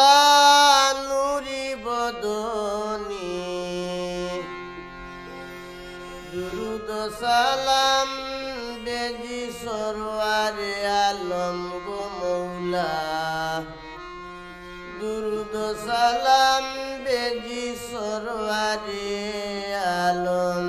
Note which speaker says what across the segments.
Speaker 1: আল্লাহ নুরি বদনি দুরুদ সালাম বেজি সরওয়ারে আলম গো মৌলা দুরুদ সালাম বেজি সরওয়ারে আলম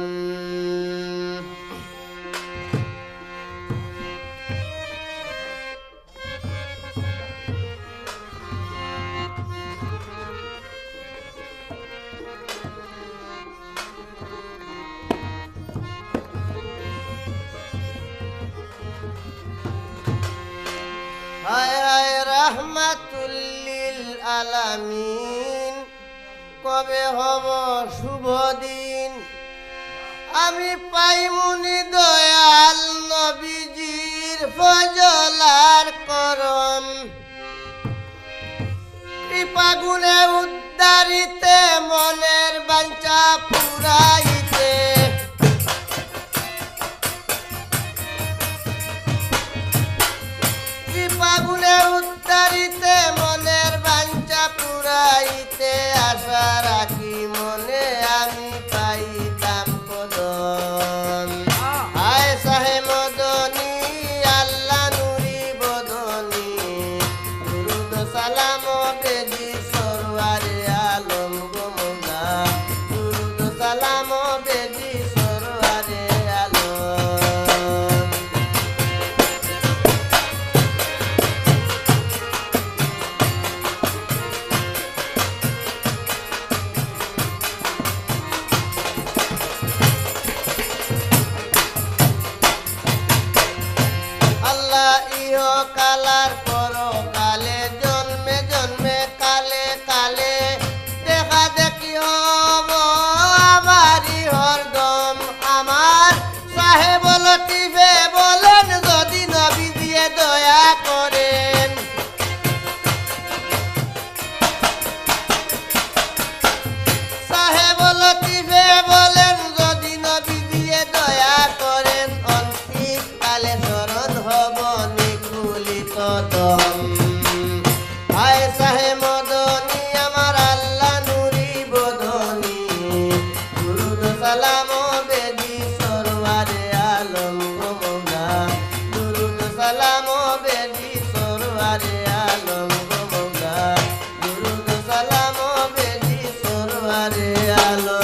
Speaker 1: হায় হায় রাহমাতুল লিল আলামিন কবে হব শুভ দিন আমি পাইমুনি দয়াল নবীজির ফজলার করম কৃপা গুণে উদ্ধারিতে মনের বাঞ্ছা পুরাইতে কৃপা গুণে উদ্ধারিতে মনের বাঞ্ছা পুরাইতে আশা রাখি মনে আমি পাইতাম কদম হায় সাহে মদনী আল্লাহ নুরি বদনী দুরুদ সালাম বেজি সরওয়ারে আলম গো মৌলা দুরুদ সালাম বেজি সরওয়ারে আলম আল্লাহ ইহ কালার পর কালে জন্মে জন্মে কালে কালে দেখা দেখি হব আমারই হরদম আমার সাহেব লতিফে বলেন যদি নবী দিয়ে দয়া করেন সাহেব লতিফে বলেন যদি নবী দিয়ে দয়া করেন অন্তিম কালে শরণ হব নিকুলিত দম হায় সাহে মদনী আমার আল্লাহ নুরি বদনী দুরুদ সালাম বেজি সরওয়ারে আলম গো মৌলা দুরুদ সালাম বেজি সরওয়ারে আলম গো মৌলা দুরুদ সালাম বেজি সরওয়ারে আলম